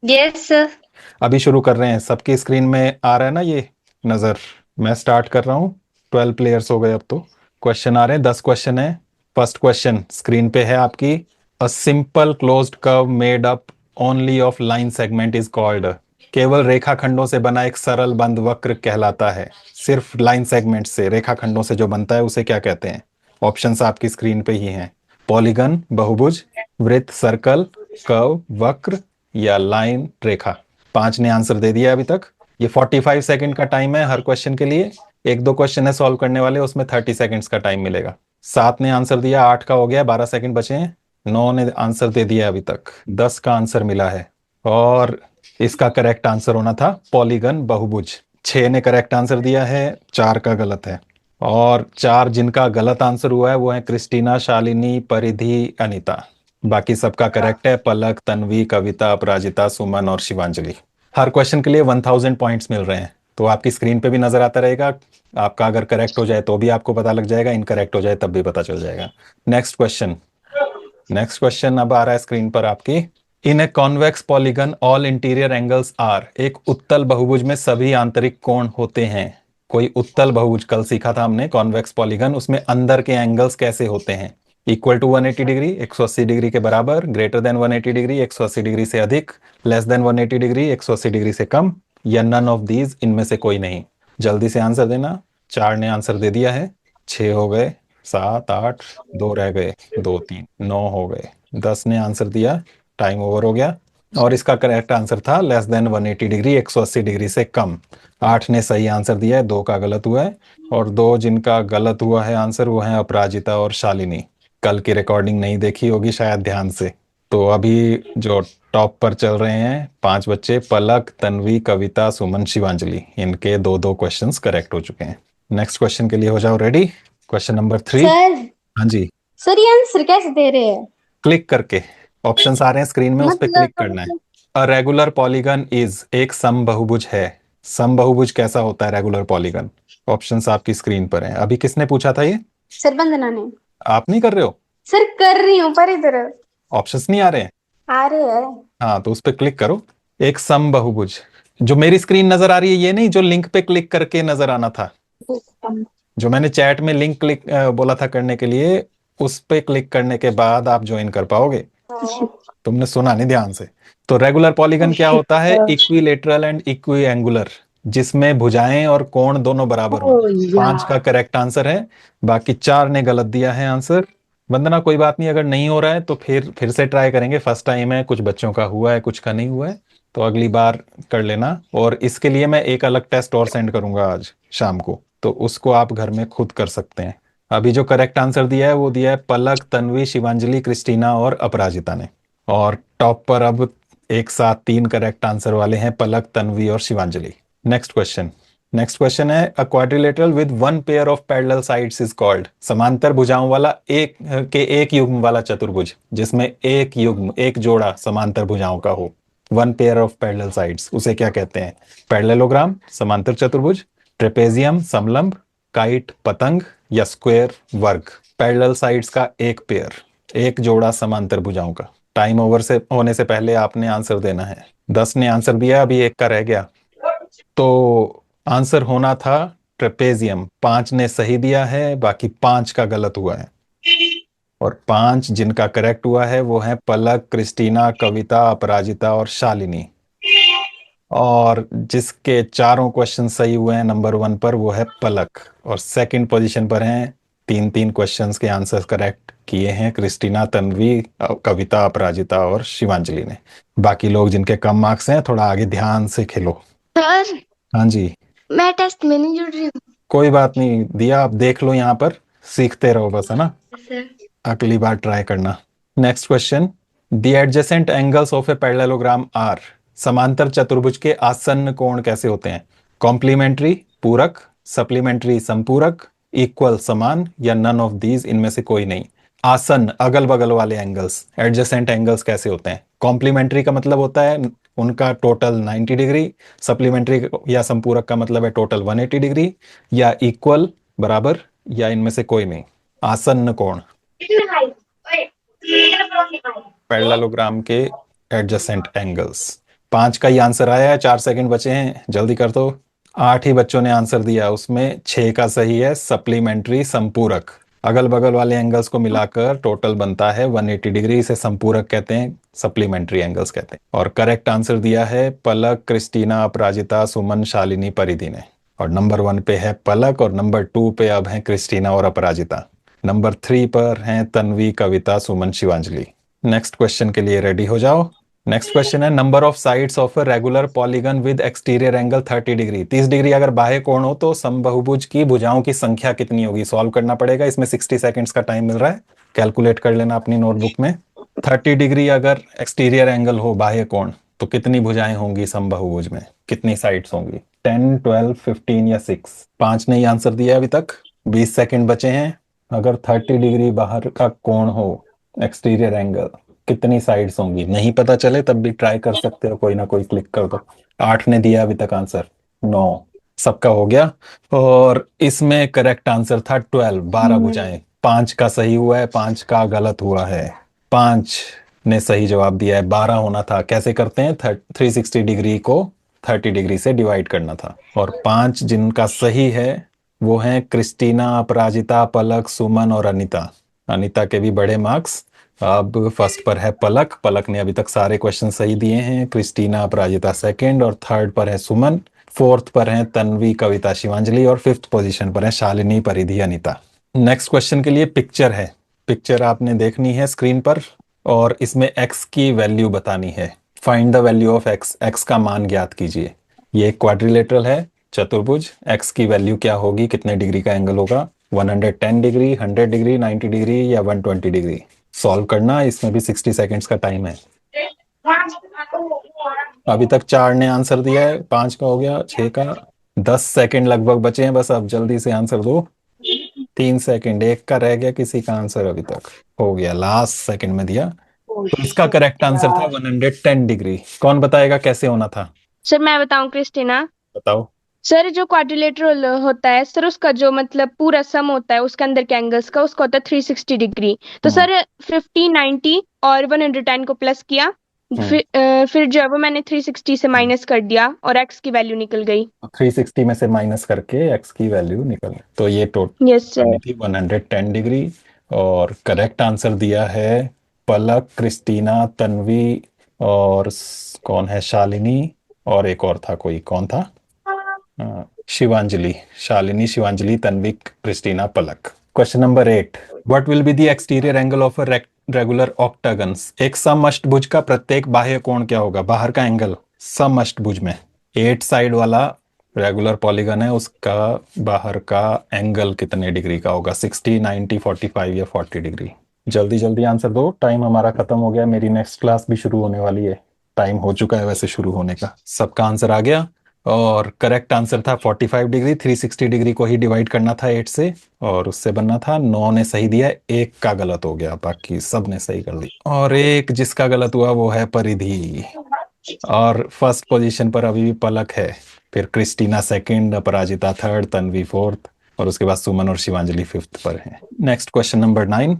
Yes sir. अभी शुरू कर रहे हैं। सबकी स्क्रीन में आ रहा है ना ये नज़र? मैं स्टार्ट कर रहा हूँ। 12 प्लेयर्स हो गए अब तो। क्वेश्चन आ रहे हैं, 10 क्वेश्चन है। फर्स्ट क्वेश्चन स्क्रीन पे है आपकी। A simple closed curve made up only of line segment is called. केवल रेखाखंडों से बना एक सरल बंद वक्र कहलाता है। सिर्फ लाइन सेगमेंट से, रेखाखंडों से जो बनता है उसे क्या कहते हैं? ऑप्शंस आपकी स्क्रीन पे ही हैं। पॉलीगन बहुभुज, वृत्त सर्कल, कर्व वक्र, या लाइन रेखा। 5 ने आंसर दे दिया अभी तक। ये 45 सेकंड का टाइम है हर क्वेश्चन के लिए। एक दो क्वेश्चन है सॉल्व करने वाले, उसमें 30 सेकंड्स का टाइम मिलेगा। 7 ने आंसर दिया, 8 का हो गया, 12 सेकंड बचे हैं। 9 ने आंसर दे दिया अभी तक, 10 का आंसर मिला है। और इसका करेक्ट आंसर होना था पॉलीगन बहुभुज। 6 ने करेक्ट आंसर दिया है, 4 का गलत है। और 4 जिनका गलत आंसर हुआ है वो है क्रिस्टीना, शालिनी, परिधि, अनीता। बाकी सबका करेक्ट है। पलक, तन्वी, कविता, अपराजिता, सुमन और शिवांजलि। हर क्वेश्चन के लिए 1000 पॉइंट्स मिल रहे हैं, तो आपकी स्क्रीन पे भी नजर आता रहेगा। आपका अगर करेक्ट हो जाए तो भी आपको पता लग जाएगा, इनकरेक्ट हो जाए तब भी पता चल जाएगा। Next question. नेक्स्ट क्वेश्चन अब आ रहा है स्क्रीन पर आपकी। In a convex polygon all interior angles are. एक उत्तल बहुभुज में सभी आंतरिक कोण होते हैं। कोई उत्तल बहुभुज कल सीखा था हमने, कॉन्वेक्स पॉलीगन, उसमें अंदर के एंगल्स कैसे होते हैं? इक्वल टू 180 डिग्री, 180 डिग्री के बराबर, ग्रेटर देन 180 डिग्री, 180 डिग्री से अधिक, लेस देन 180 डिग्री, 180 डिग्री से कम, या नन ऑफ दीज, इनमें से कोई नहीं। जल्दी से आंसर देना। 4 ने आंसर दे दिया है, 6 हो गए, 7, 8, 2 रह गए, 2, 3, 9 हो गए, 10 ने आंसर दिया, टाइम ओवर हो गया। और इसका करेक्ट आंसर था लेस देन 180 डिग्री, 180 डिग्री से कम। 8 ने सही आंसर दिया है, 2 का गलत हुआ है। और 2 जिनका गलत हुआ है आंसर वो है अपराजिता और शालिनी। कल की रिकॉर्डिंग नहीं देखी होगी शायद ध्यान से। तो अभी जो टॉप पर चल रहे हैं 5 बच्चे, पलक, तन्वी, कविता, सुमन, शिवांजलि, इनके 2-2 क्वेश्चंस करेक्ट हो चुके हैं। नेक्स्ट क्वेश्चन के लिए हो जाओ रेडी। Question number 3। सर हाँ जी। सर ये आंसर कैसे दे रहे हैं? क्लिक करके, ऑप्शंस आ रहे हैं स्क्रीन में, उस पर क्लिक करना है। मतलब अ रेगुलर पॉलीगन इज, एक समबहुभुज है। समबहुभुज कैसा होता है रेगुलर पॉलीगन? ऑप्शंस आपकी स्क्रीन पर हैं। अभी किसने पूछा था ये? सर वंदना ने। आप नहीं कर रहे हो? सर कर रही हूँ पर इधर ऑप्शंस नहीं आ रहे हैं? आ रहे हैं। हाँ तो उस पर क्लिक करो। एक समबहुभुज, जो मेरी स्क्रीन नजर आ रही है ये नहीं, जो लिंक पे क्लिक करके नजर आना था, जो मैंने चैट में लिंक क्लिक बोला था करने के लिए, उस पे क्लिक करने के बाद आप ज्वाइन कर पाओगे। तुमने सुना नहीं ध्यान से। तो रेगुलर पॉलीगन क्या होता है? इक्विलेटरल एंड इक्वी एंगुलर, जिसमें भुजाएं और कोण दोनों बराबर हों। 5 का करेक्ट आंसर है, बाकी 4 ने गलत दिया है आंसर। वंदना कोई बात नहीं, अगर नहीं हो रहा है तो फिर से ट्राई करेंगे। फर्स्ट टाइम है, कुछ बच्चों का हुआ है, कुछ का नहीं हुआ है, तो अगली बार कर लेना। और इसके लिए मैं एक अलग टेस्ट और सेंड करूंगा आज शाम को, तो उसको आप घर में खुद कर सकते हैं। अभी जो करेक्ट आंसर दिया है वो दिया है पलक, तन्वी, शिवांजलि, क्रिस्टीना और अपराजिता ने। और टॉप पर अब एक साथ 3 करेक्ट आंसर वाले हैं, पलक, तन्वी और Shivanjali. Next question. Next question है, a quadrilateral with one pair of parallel sides is called. समांतर भुजाओं वाला एक युग्म वाला चतुर्भुज, जिसमें एक युग्म, एक जोड़ा समांतर भुजाओं का हो, one pair of parallel sides, उसे क्या कहते हैं? पैरेललोग्राम, समांतर चतुर्भुज, ट्रेपेजियम समलंब, काइट पतंग, या स्क्वायर वर्ग। पैरेलल साइड्स का एक पेयर, एक जोड़ा समांतर भुजाओं का। टाइम ओवर से होने से पहले आपने आंसर देना है। 10 ने आंसर दिया, अभी एक का रह गया। तो आंसर होना था ट्रेपेजियम। 5 ने सही दिया है, बाकी 5 का गलत हुआ है। और 5 जिनका करेक्ट हुआ है वो है पलक, क्रिस्टीना, कविता, अपराजिता और शालिनी। और जिसके चारों क्वेश्चन सही हुए हैं नंबर 1 पर, वो है पलक। और सेकंड पोजीशन पर हैं, 3-3 क्वेश्चंस के आंसर करेक्ट किए हैं, क्रिस्टीना, तन्वी, कविता, अपराजिता और शिवांजलि ने। बाकी लोग जिनके कम मार्क्स हैं, थोड़ा आगे ध्यान से खेलो। सर हाँ जी। मैं टेस्ट में नहीं जुड़ रही हूँ। कोई बात नहीं, दिया, आप देख लो यहाँ पर, सीखते रहो बस, है ना? सर अगली बार ट्राई करना। Next question. The adjacent angles of a parallelogram are. समांतर चतुर्भुज के आसन्न कोण कैसे होते हैं? कॉम्प्लीमेंट्री पूरक, सप्लीमेंट्री संपूरक, इक्वल समान, या नन ऑफ दीज, इनमें से कोई नहीं। आसन्न, अगल बगल वाले एंगल्स, एडजेसेंट एंगल्स कैसे होते हैं? कॉम्प्लीमेंट्री का मतलब होता है उनका टोटल 90 डिग्री, सप्लीमेंट्री या संपूरक का मतलब है टोटल 180 डिग्री, या इक्वल बराबर, या इनमें से कोई नहीं। आसन्न कोण, पैरेललोग्राम के एडजेसेंट एंगल्स। 5 का ही आंसर आया है, 4 सेकंड बचे हैं, जल्दी कर दो। 8 ही बच्चों ने आंसर दिया, उसमें 6 का सही है सप्लीमेंट्री संपूरक। अगल बगल वाले एंगल्स को मिलाकर टोटल बनता है 180 डिग्री, इसे संपूरक कहते हैं, सप्लीमेंट्री एंगल्स कहते हैं। और करेक्ट आंसर दिया है पलक, क्रिस्टीना, अपराजिता, सुमन, शालिनी, परिधि ने। और नंबर 1 पे है पलक और नंबर 2 पे अब है क्रिस्टीना और अपराजिता। नंबर 3 पर हैं तन्वी, कविता, सुमन, शिवांजलि। नेक्स्ट क्वेश्चन के लिए रेडी हो जाओ। नेक्स्ट क्वेश्चन है number of sides of a regular polygon with exterior angle 30 degree. 30 degree अगर बाह्य कोण हो तो समबाहुभुज की भुजाओं की संख्या कितनी होगी? सॉल्व करना पड़ेगा, इसमें 60 सेकंड्स का टाइम मिल रहा है, कैलकुलेट कर लेना अपनी नोटबुक में। 30 डिग्री अगर एक्सटीरियर एंगल हो, बाह्य कोण, तो कितनी भुजाएं होंगी समबाहुभुज में, कितनी साइड्स होंगी? 10, 12, 15 या 6? 5 ने ही आंसर दिया अभी तक, 20 सेकंड बचे हैं। अगर 30 डिग्री बाहर का कोण हो, एक्सटीरियर एंगल, कितनी साइड्स होंगी? नहीं पता चले तब भी ट्राई कर सकते हो, कोई ना कोई क्लिक कर दो। 8 ने दिया अभी तक आंसर, 9 सबका हो गया। और इसमें करेक्ट आंसर था 12, 12 भुजाएं। 5 का सही हुआ है, 5 का गलत हुआ है। 5 ने सही जवाब दिया है, 12 होना था। कैसे करते हैं? 360 डिग्री को 30 डिग्री से डिवाइड करना था। और 5 जिनका सही है वो हैं क्रिस्टीना, अपराजिता, पलक, सुमन और अनीता। अनीता के भी बड़े मार्क्स। अब फर्स्ट पर है पलक, पलक ने अभी तक सारे क्वेश्चन सही दिए हैं। क्रिस्टीना, अपराजिता सेकंड, और थर्ड पर है सुमन, फोर्थ पर है तन्वी, कविता, शिवांजलि, और फिफ्थ पोजीशन पर है शालिनी, परिधि, अनीता। नेक्स्ट क्वेश्चन के लिए पिक्चर है, पिक्चर आपने देखनी है स्क्रीन पर और इसमें एक्स की वैल्यू बतानी है। Find the value of x, x का मान ज्ञात कीजिए। ये एक क्वाड्रिलेटरल है, चतुर्भुज। एक्स की वैल्यू क्या होगी, कितने डिग्री का एंगल होगा? 110 डिग्री, 100 डिग्री, 90 डिग्री या 120 डिग्री? सॉल्व करना, इसमें भी 60 सेकंड्स का टाइम है। अभी तक 4 ने आंसर दिया है, 5 का हो गया, 6 का। 10 सेकंड लगभग बचे हैं, बस अब जल्दी से आंसर दो। 3 सेकंड, एक का रह गया किसी का आंसर, अभी तक हो गया, लास्ट सेकंड में दिया। तो इसका करेक्ट आंसर था 110 डिग्री। कौन बताएगा कैसे होना था? सर मैं बताऊं क्रिस्टीना। बताओ। सर जो क्वाड्रिलेटरल होता है सर, उसका जो मतलब पूरा सम होता है उसके अंदर के एंगल्स का, उसका होता है 360 डिग्री। तो हम्म, सर 50, 90 और 110 को प्लस किया, हम्म, फिर जो है वो मैंने 360 से हम्म। माइनस कर दिया और एक्स की वैल्यू निकल गई। 360 में से माइनस करके एक्स की वैल्यू निकल, तो ये टोटल यस सर। करनी थी 110 डिग्री। और करेक्ट आंसर दिया है पलक, क्रिस्टीना, तन्वी, और कौन है, शालिनी, और एक और था, कोई कौन था? Shivanjali. Shalini, Shivanjali, Tanvi, Christina, Palak. Question number 8, what will be the exterior angle of a regular octagon? एक समअष्टभुज का प्रत्येक बाह्य कोण क्या होगा, बाहर का एंगल समअष्टभुज में? 8 साइड वाला रेगुलर पॉलीगन है, उसका बाहर का एंगल कितने डिग्री का होगा? 60, 90, 45 या 40 डिग्री? जल्दी जल्दी आंसर दो, टाइम हमारा खत्म हो गया, मेरी नेक्स्ट क्लास भी शुरू होने वाली है। टाइम हो चुका है वैसे शुरू होने का। सबका आंसर आ गया और करेक्ट आंसर था 45 डिग्री। 360 डिग्री को ही डिवाइड करना था 8 से और उससे बनना था। 9 ने सही दिया, एक का गलत हो गया, बाकी सब ने सही कर दी। और एक जिसका गलत हुआ वो है परिधि। और फर्स्ट पोजीशन पर अभी भी पलक है, फिर Christina second, Aparajita third, Tanvi fourth, और उसके बाद सुमन और शिवांजलि फिफ्थ पर हैं। Next question number 9,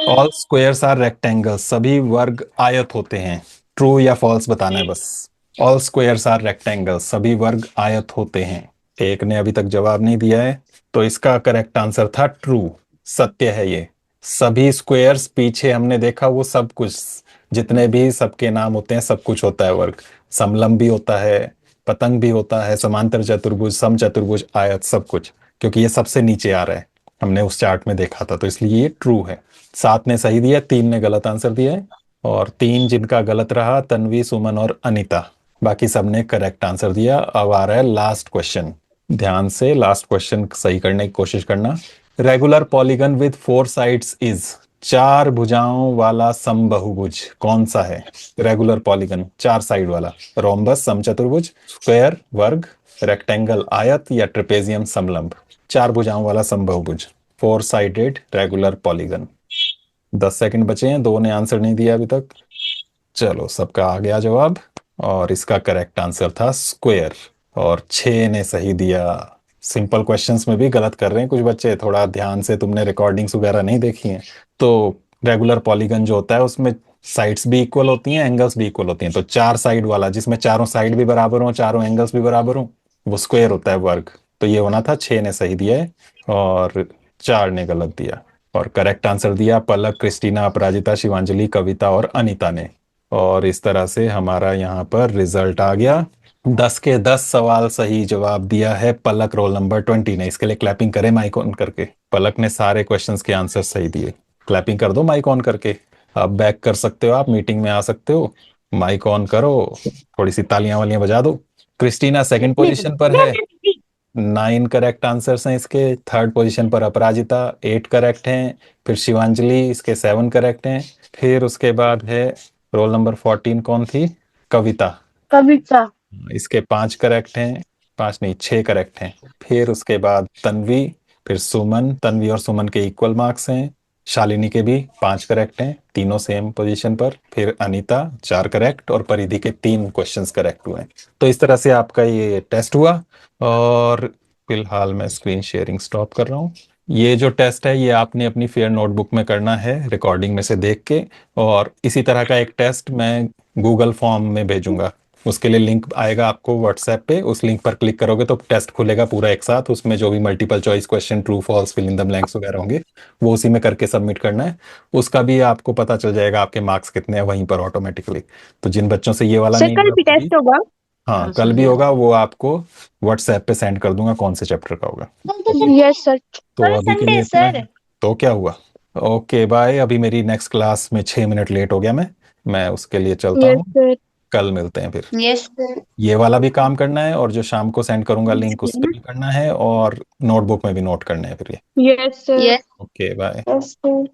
all squares are rectangle, सभी वर्ग आयत होते हैं। ट्रू या फॉल्स बताना है बस। ऑल स्क्वायर्स आर रेक्टेंगल, सभी वर्ग आयत होते हैं। एक ने अभी तक जवाब नहीं दिया है, तो इसका करेक्ट आंसर था ट्रू, सत्य है ये। सभी स्क्वायर्स, पीछे हमने देखा वो सब कुछ, जितने भी सबके नाम होते हैं, सब कुछ होता है वर्ग। समलंब भी होता है, पतंग भी होता है, समांतर चतुर्भुज, समचतुर्भुज, आयत, सब कुछ, क्योंकि ये सबसे नीचे आ रहा है, हमने उस चार्ट में देखा था, तो इसलिए ये ट्रू है। 7 ने सही दिया, 3 ने गलत आंसर दिया है, और 3 जिनका गलत रहा, तन्वी, सुमन और अनीता। बाकी सबने करेक्ट आंसर दिया। अब आ रहा है लास्ट क्वेश्चन, ध्यान से लास्ट क्वेश्चन सही करने की कोशिश करना। Regular polygon with 4 sides is, 4 भुजाओं वाला समबहुभुज कौन सा है? रेगुलर पॉलीगन 4 साइड वाला, रोम्बस समचतुर्भुज, स्क्वायर वर्ग, रेक्टेंगल आयत, या ट्रेपेजियम समलंब। 4 भुजाओं वाला समबहुभुज, 4 साइडेड रेगुलर पॉलीगन। 10 सेकंड बचे हैं, 2 ने आंसर नहीं दिया अभी तक। चलो सबका आ गया जवाब, और इसका करेक्ट आंसर था स्क्वायर, और 6 ने सही दिया। सिंपल क्वेश्चंस में भी गलत कर रहे हैं कुछ बच्चे, थोड़ा ध्यान से, तुमने रिकॉर्डिंग्स वगैरह नहीं देखी हैं। तो रेगुलर पॉलीगन जो होता है उसमें साइड्स भी इक्वल होती हैं, एंगल्स भी इक्वल होती हैं। तो चार साइड वाला जिसमें चारों साइड भी बराबर हो, चारों एंगल्स भी बराबर हो, वो स्क्वायर होता है वर्ग। तो ये होना था, 6 ने सही दिया है और 4 ने गलत दिया। और करेक्ट आंसर दिया पलक, क्रिस्टीना, अपराजिता, शिवांजलि, कविता और अनीता ने। और इस तरह से हमारा यहाँ पर रिजल्ट आ गया। 10 के 10 सवाल सही जवाब दिया है पलक, रोल नंबर 20 ने। इसके लिए क्लैपिंग करें माइक ऑन करके। पलक ने सारे क्वेश्चंस के आंसर सही दिए। क्लैपिंग कर दो माइक ऑन करके। अब बैक कर सकते हो, आप मीटिंग में आ सकते हो। माइक ऑन करो, थोड़ी सी तालियां वालियां बजा दो। क्रिस्टीना सेकंड पोजीशन पर है, 9 करेक्ट आंसर्स हैं इसके। थर्ड पोजीशन पर अपराजिता, 8 करेक्ट हैं। फिर शिवांजलि, इसके 7 करेक्ट हैं। फिर उसके बाद है रोल नंबर 14, कौन थी? कविता। कविता। इसके 5 करेक्ट हैं, 5 नहीं 6 करेक्ट हैं। फिर उसके बाद तन्वी, फिर सुमन। तन्वी और सुमन के इक्वल मार्क्स हैं। शालिनी के भी 5 करेक्ट हैं, तीनों सेम पोजीशन पर। फिर अनीता 4 करेक्ट और परिधि के 3 क्वेश्चंस करेक्ट हुए हैं। तो इस तरह से आपका ये टेस्ट हुआ। और फिलहाल मैं स्क्रीन शेयरिंग स्टॉप कर रहा हूँ। ये जो टेस्ट है ये आपने अपनी फेयर नोटबुक में करना है, रिकॉर्डिंग में से देख के। और इसी तरह का एक टेस्ट मैं गूगल फॉर्म में भेजूंगा। उसके लिए लिंक आएगा आपको व्हाट्सएप पे, उस लिंक पर क्लिक करोगे तो टेस्ट खुलेगा पूरा एक साथ। उसमें जो भी multiple choice question, true false, fill in the blanks वगैरह होंगे, वो उसी में करके सबमिट करना है। उसका भी आपको पता चल जाएगा आपके मार्क्स कितने हैं वहीं पर ऑटोमेटिकली। तो जिन बच्चों से ये वाला सर नहीं कल हुआ भी अभी, टेस्ट होगा? हाँ कल भी होगा, वो आपको व्हाट्सएप पे सेंड कर दूंगा कौन से चैप्टर का होगा। Yes sir. तो अभी के लिए इतना है। तो क्या हुआ? Okay bye. अभी मेरी नेक्स्ट क्लास में 6 मिनट लेट हो गया, मैं उसके लिए चलता यस हूँ। सर। कल मिलते हैं फिर। Yes sir. ये वाला भी काम करना है और जो शाम को सेंड करूंगा लिंक, उस पर भी करना है और नोटबुक में भी नोट करना है फिर ये। Yes sir. Yes. Okay bye. Yes sir.